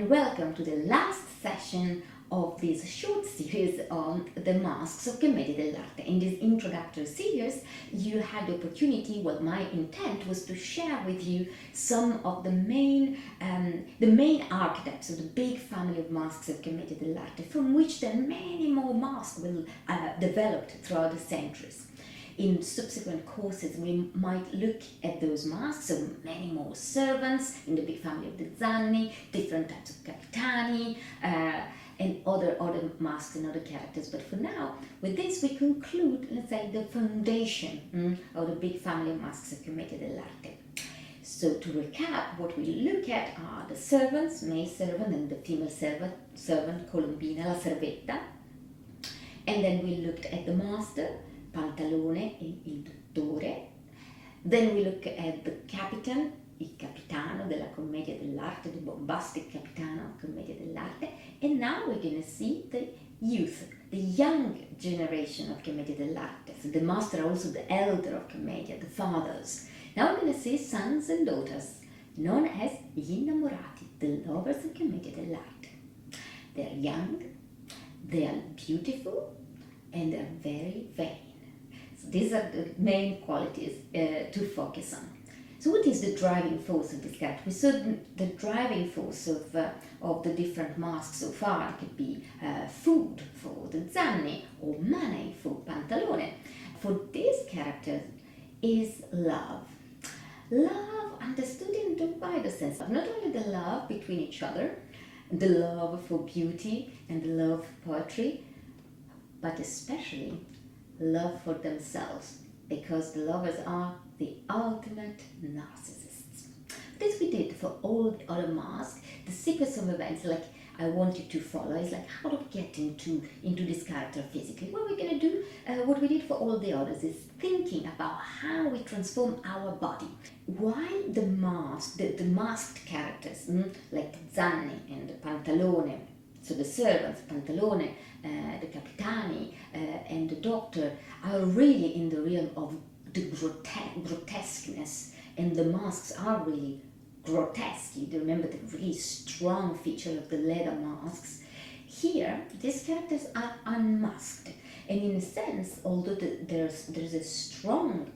and welcome to the last session of this short series on the Masks of Commedia dell'Arte. In this introductory series, you had the opportunity, well, my intent was to share with you some of the main archetypes of the big family of Masks of Commedia dell'Arte, from which then many more masks will developed throughout the centuries. In subsequent courses, we might look at those masks, so many more servants in the big family of the Zanni, different types of capitani, and other masks and other characters. But for now, with this, we conclude, let's say, the foundation of the big family of Masks of Commedia dell'Arte. So to recap, what we look at are the servants, male servant and the female servant, Colombina, la servetta. And then we looked at the master, Pantalone, il dottore. Then we look at the capitan, il capitano della commedia dell'arte, the bombastic capitano of commedia dell'arte. And now we're going to see the youth, the young generation of commedia dell'arte. So the master, also the elder of commedia, the fathers. Now we're going to see sons and daughters, known as gli innamorati, the lovers of commedia dell'arte. They're young, they are beautiful, and they're very vain. These are the main qualities to focus on. So what is the driving force of this character? We saw the driving force of the different masks so far. It could be food for the Zanni or money for Pantalone. For these characters is love. Love understood in the wider sense of not only the love between each other, the love for beauty and the love for poetry, but especially love for themselves, because the lovers are the ultimate narcissists. This we did for all the other masks. The sequence of events, like I want you to follow, is like how to get into this character physically. What we're going to do, what we did for all the others, is thinking about how we transform our body. While the masked characters, like Zanni and Pantalone, so the servants, Pantalone, the capitani, and the doctor, are really in the realm of the grotesqueness, and the masks are really grotesque. You remember the really strong feature of the leather masks. Here, these characters are unmasked, and in a sense, although there's a strong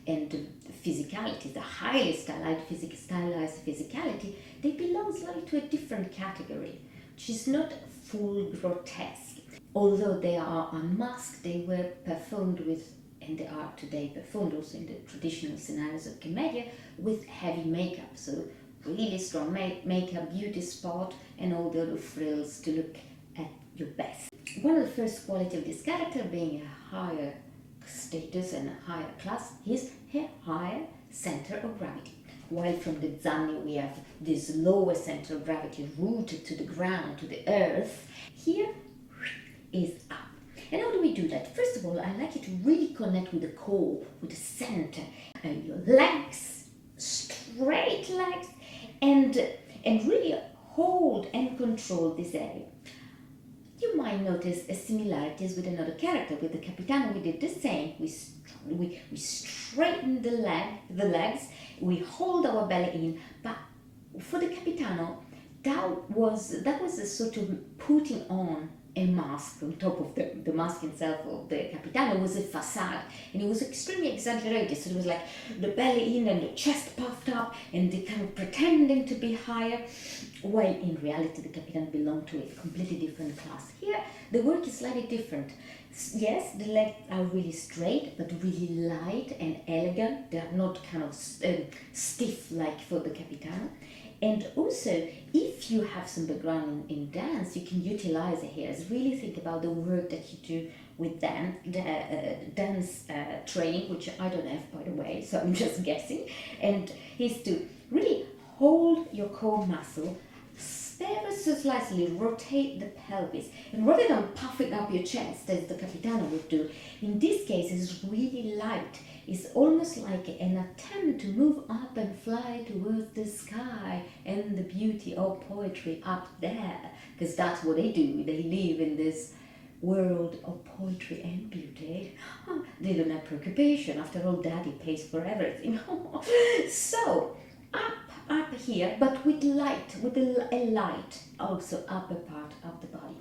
and physicality, the highly stylized physicality, they belong slightly to a different category. She's not full grotesque. Although they are unmasked, they were performed with, and they are today performed also in the traditional scenarios of commedia, with heavy makeup. So really strong makeup, beauty spot, and all the other frills to look at your best. One of the first qualities of this character, being a higher status and a higher class, is her higher center of gravity. While from the Zanni we have this lower center of gravity rooted to the ground, to the earth, here is up. And how do we do that? First of all, I like you to really connect with the core, with the center, and your legs, straight legs, and really hold and control this area. You might notice similarities with another character. With the Capitano, we did the same. We straighten the legs, we hold our belly in, but for the Capitano, that was a sort of putting on a mask on top of the mask itself of the Capitano was a facade, and it was extremely exaggerated. So it was like the belly in and the chest puffed up, and they kind of pretending to be higher, while in reality the Capitano belonged to a completely different class. Here, the work is slightly different. Yes, the legs are really straight, but really light and elegant. They are not kind of stiff like for the Capitano. And also, if you have some background in dance, you can utilize the hairs. Really think about the work that you do with them, dance training, which I don't have, by the way, so I'm just guessing. And is to really hold your core muscle, ever so slightly rotate the pelvis, and rather than puffing up your chest as the Capitano would do, in this case it's really light. It's almost like an attempt to move up and fly towards the sky and the beauty of poetry up there, because that's what they do. They live in this world of poetry and beauty. They don't have preoccupation. After all, daddy pays for everything. So up up here, but with light, with a light also upper part of the body.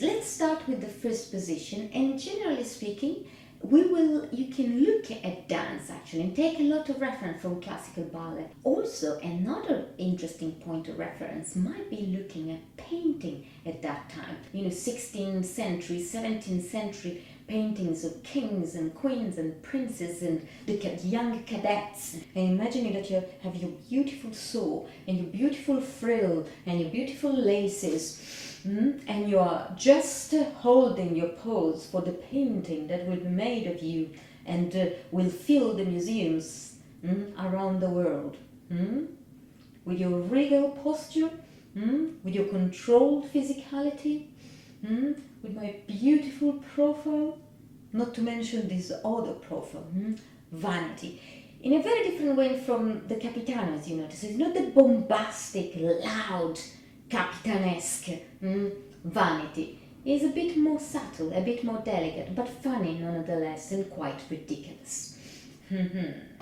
Let's start with the first position, and generally speaking, you can look at dance actually and take a lot of reference from classical ballet. Also, another interesting point of reference might be looking at painting at that time. 16th century, 17th century paintings of kings and queens and princes and the young cadets. And imagine that you have your beautiful sword and your beautiful frill and your beautiful laces. And you are just holding your pose for the painting that will be made of you and will fill the museums around the world. With your regal posture, with your controlled physicality, with my beautiful profile, not to mention this other profile, vanity. In a very different way from the Capitano, as you notice. It's not the bombastic, loud, Capitanesque vanity. Is a bit more subtle, a bit more delicate, but funny nonetheless, and quite ridiculous.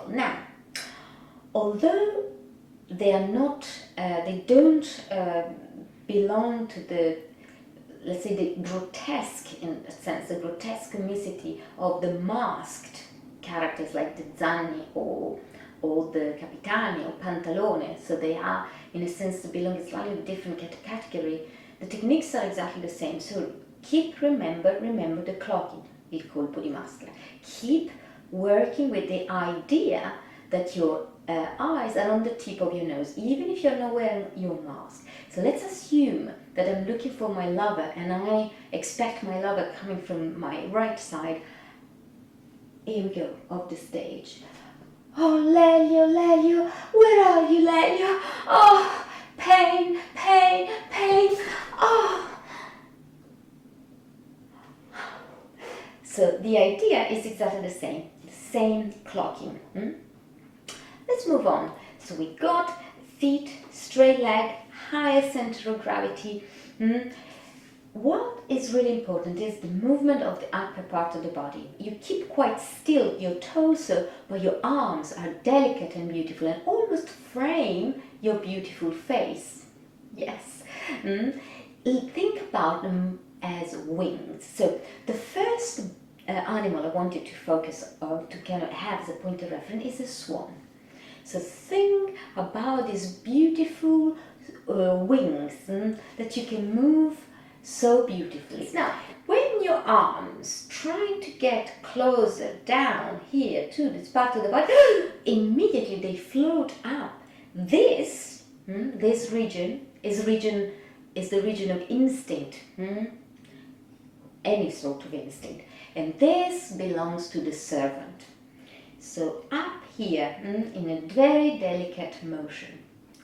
Now, although they are not, they don't belong to the, let's say, the grotesque, in a sense, the grotesque comicity of the masked characters like the Zanni or the Capitani or Pantalone, so they are, in a sense, to belong in a slightly different category. The techniques are exactly the same, so remember the clocking, il colpo di maschera. Keep working with the idea that your eyes are on the tip of your nose, even if you're not wearing your mask. So let's assume that I'm looking for my lover and I expect my lover coming from my right side. Here we go, of the stage. Oh, Lelio, Lelio, where are you, Lelio? Oh, pain, pain, pain, oh. So the idea is exactly the same clocking. Let's move on. So we got feet, straight leg, higher center of gravity. What is really important is the movement of the upper part of the body. You keep quite still your torso, but your arms are delicate and beautiful and almost frame your beautiful face. Yes. Think about them as wings. So the first animal I want you to focus on, to kind of have as a point of reference, is a swan. So think about these beautiful wings that you can move so beautifully. Now, when your arms try to get closer down here to this part of the body, immediately they float up. This region is the region of instinct, any sort of instinct, and this belongs to the servant. So up here, in a very delicate motion.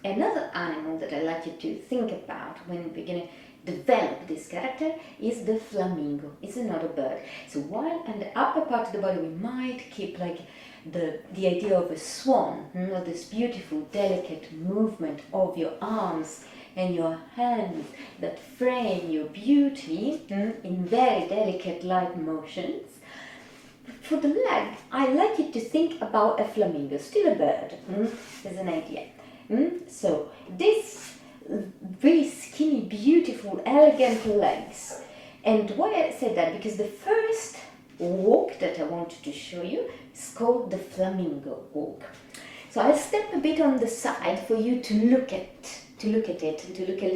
Another animal that I like you to think about when we're going to develop this character is the flamingo. It's another bird. So while on the upper part of the body we might keep like the idea of a swan, this beautiful delicate movement of your arms and your hands that frame your beauty in very delicate light motions. For the leg, I like you to think about a flamingo, still a bird, as an idea. So this very skinny, beautiful, elegant legs. And why I say that? Because the first walk that I wanted to show you is called the flamingo walk. So I'll step a bit on the side for you to look at it and to look a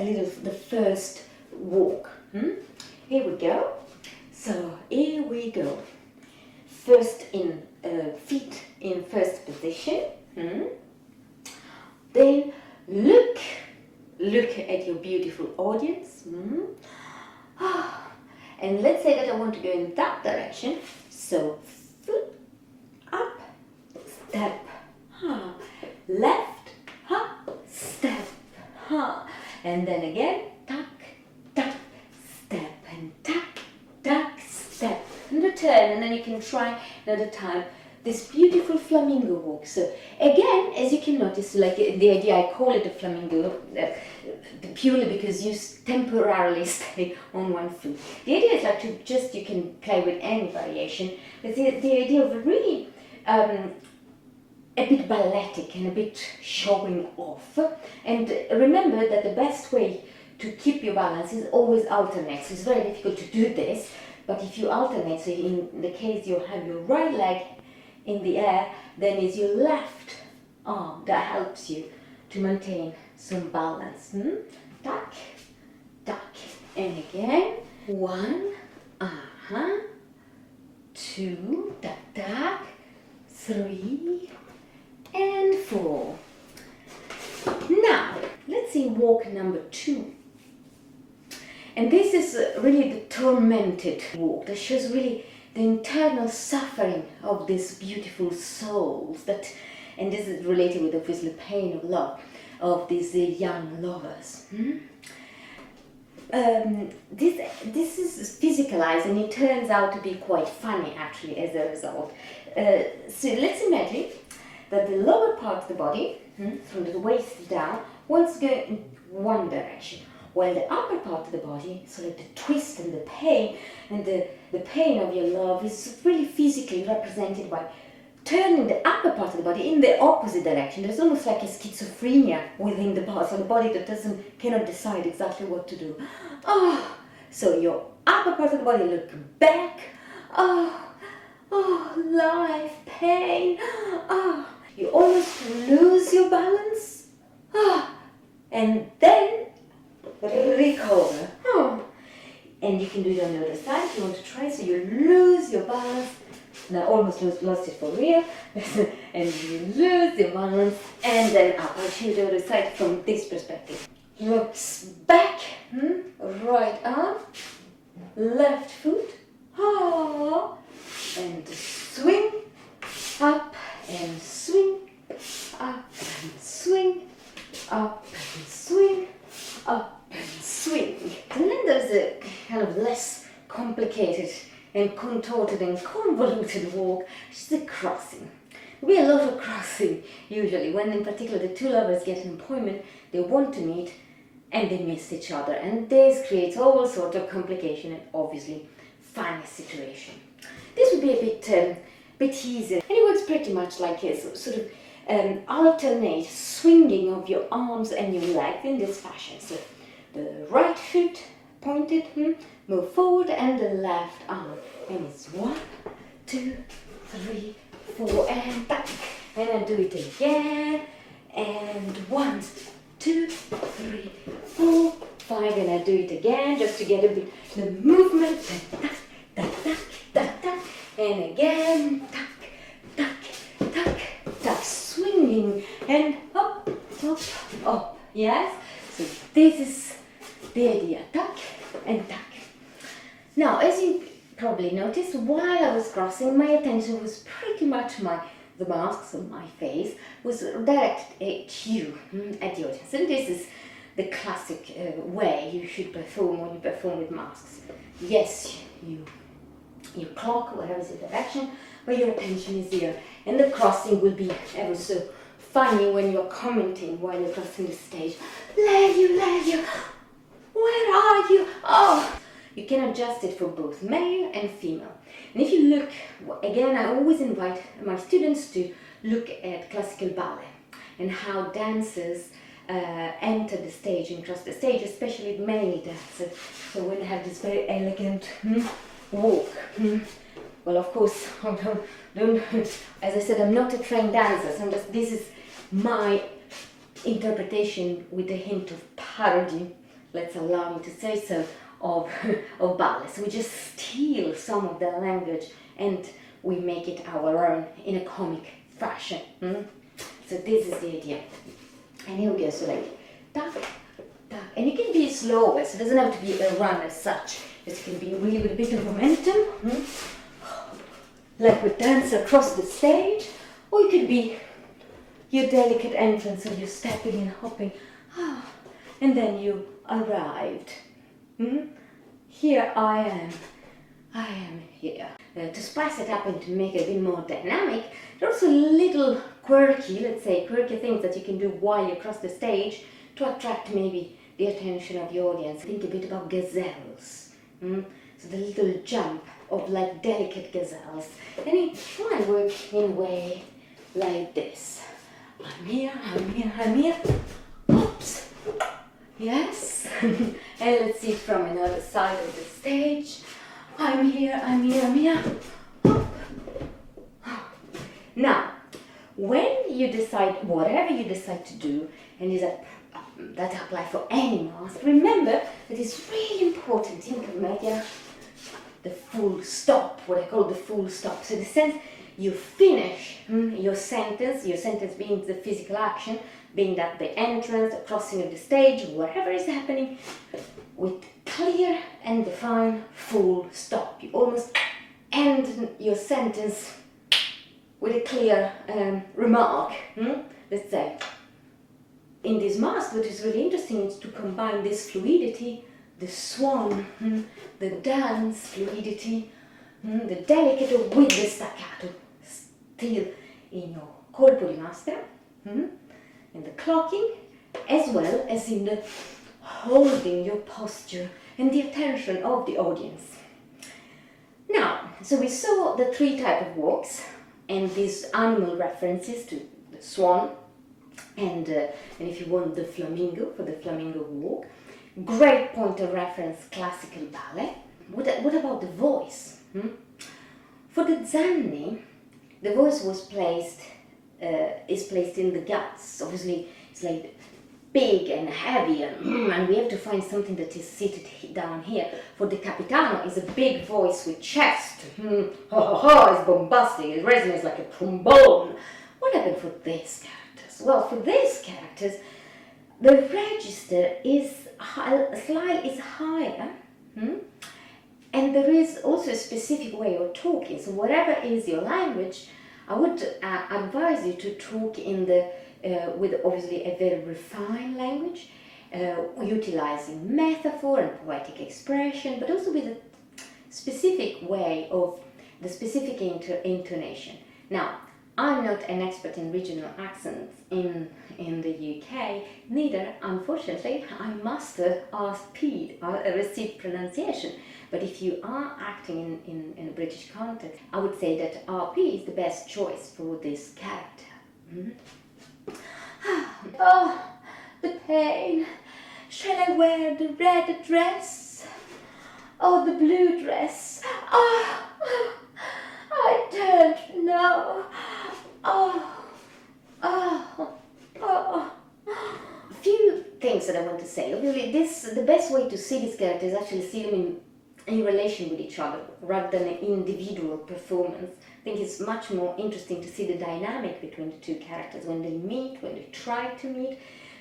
little the first walk. Here we go. So here we go. First in feet in first position. Then look at your beautiful audience. And let's say that I want to go in that direction. So foot up, step, left, step, and then again, tuck, tuck, step, and tuck, tuck, step, and return, and then you can try another time this beautiful flamingo walk. So again, as you can notice, like the idea, I call it a flamingo purely because you temporarily stay on one foot. The idea is like you can play with any variation. But the idea of really a bit balletic and a bit showing off. And remember that the best way to keep your balance is always alternate. So it's very difficult to do this, but if you alternate, so in the case you have your right leg in the air, then it's your left arm that helps you to maintain some balance. Tuck, tuck, and again. 1, 2, tuck, tuck, 3, and 4. Now, let's see walk number 2. And this is really the tormented walk that shows really the internal suffering of these beautiful souls that, and this is related with obviously pain of love of these young lovers. This is physicalized and it turns out to be quite funny actually as a result. So let's imagine that the lower part of the body, from the waist down, wants to go in one direction, while the upper part of the body, so like the twist and the pain of your love is really physically represented by turning the upper part of the body in the opposite direction. There's almost like a schizophrenia within the body, so the body that cannot decide exactly what to do. So your upper part of the body look back. Life, pain. You almost lose your balance. And then recover. And you can do it on the other side if you want to try. So you lose your balance. And I almost lost it for real. And you lose your balance. And then up. I'll show you the other side from this perspective. Looks back. Right arm. Left foot. And swing. Up and swing. Up and swing. Up and swing. Up and swing. And then there's a kind of less complicated and contorted and convoluted walk, which is the crossing. There'll be a lot of crossing usually when in particular the two lovers get an appointment, they want to meet and they miss each other, and this creates all sorts of complication and obviously funny situation. This would be a bit easier, and it works pretty much like a sort of alternate swinging of your arms and your legs in this fashion. So the right foot pointed, move forward, and the left arm. And it's 1, 2, 3, 4, and back. And I do it again. And 1, 2, 3, 4, 5, and I do it again just to get a bit the movement. And again, swinging and up, up, up. Yes. So this is the idea. Tuck and tuck. Now, as you probably noticed, while I was crossing, my attention was pretty much the masks on my face was directed at you, at the audience. And this is the classic way you should perform when you perform with masks. Yes, you clock whatever is the direction, but your attention is here. And the crossing will be ever so funny when you're commenting while you're crossing the stage. Lev, where are you? You can adjust it for both male and female. And if you look, again, I always invite my students to look at classical ballet and how dancers enter the stage and cross the stage, especially male dancers. So when they have this very elegant walk. Well, of course, don't, as I said, I'm not a trained dancer, so this is my interpretation with a hint of parody, let's allow me to say so, of ballet. So we just steal some of their language and we make it our own in a comic fashion. So this is the idea. And here we go, so like, tuck, tuck. And it can be slower, so it doesn't have to be a run as such. It can be really with a bit of momentum, like we dance across the stage, or it could be your delicate entrance of you stepping and hopping, and then you arrived. Here I am here. To spice it up and to make it a bit more dynamic, there are also little quirky things that you can do while you cross the stage to attract maybe the attention of the audience. Think a bit about gazelles. So the little jump of like delicate gazelles. And it might work in a way like this. I'm here, I'm here, I'm here. Oops. Yes. And let's see it from another side of the stage. I'm here, I'm here, I'm here. Now, when you decide, whatever you decide to do, and that apply for any mask, remember that it's really important in commedia, the full stop, what I call the full stop. So the sense you finish your sentence being the physical action, being that the entrance, the crossing of the stage, whatever is happening, with clear and defined full stop. You almost end your sentence with a clear remark, let's say. In this mask, what is really interesting is to combine this fluidity, the swan, the dance fluidity, the delicate with the staccato, still in your colpo di maschera, in the clocking, as well as in the holding your posture and the attention of the audience. Now, so we saw the three types of walks and these animal references to the swan and if you want the flamingo, for the flamingo walk. Great point of reference, classical ballet. What about the voice? For the zanni, the voice was is placed in the guts. Obviously, it's like big and heavy, and we have to find something that is seated down here. For the capitano, is a big voice with chest. It's bombastic. It resonates like a trombone. What happened for these characters? Well, for these characters, the register is slightly higher, and there is also a specific way of talking. So whatever is your language, I would advise you to talk in with obviously a very refined language, utilizing metaphor and poetic expression, but also with a specific way of the specific intonation. Now, I'm not an expert in regional accents in the UK, neither, unfortunately, I mastered RP, received pronunciation. But if you are acting in a British context, I would say that RP is the best choice for this character. Oh, the pain. Shall I wear the red dress or the blue dress? Oh, I don't know. A few things that I want to say. Obviously, the best way to see these characters is actually see them in relation with each other rather than an individual performance. I think it's much more interesting to see the dynamic between the two characters when they meet, when they try to meet.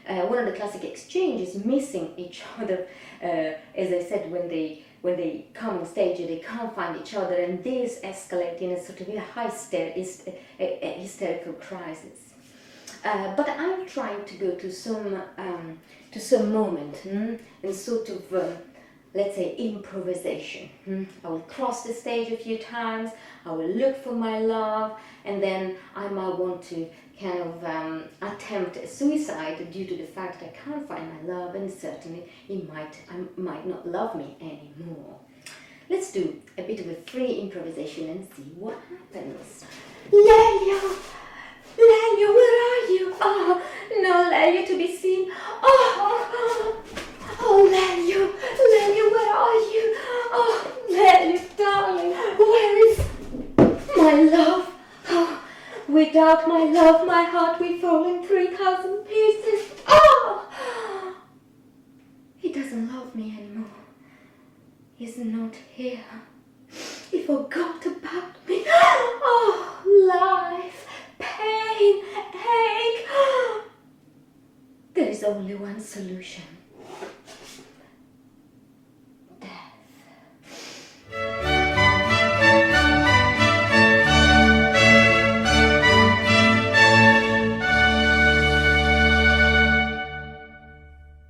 One of the classic exchanges is missing each other, as I said, when they come on stage and they can't find each other, and this escalates in a sort of a hysterical crisis. But I'm trying to go to some moment and sort of let's say improvisation. I will cross the stage a few times, I will look for my love, and then I might want to kind of attempt a suicide due to the fact that I can't find my love, and certainly I might not love me anymore. Let's do a bit of a free improvisation and see what happens. Lelio, where are you? Oh, no Lelio to be seen. Oh, Lelio, where are you? Oh, Lelio, darling, where is my love? Oh, without my love, my heart will fall in 3,000 pieces. Oh, he doesn't love me anymore. He's not here. He forgot about me. Oh, life, pain, ache. There is only one solution.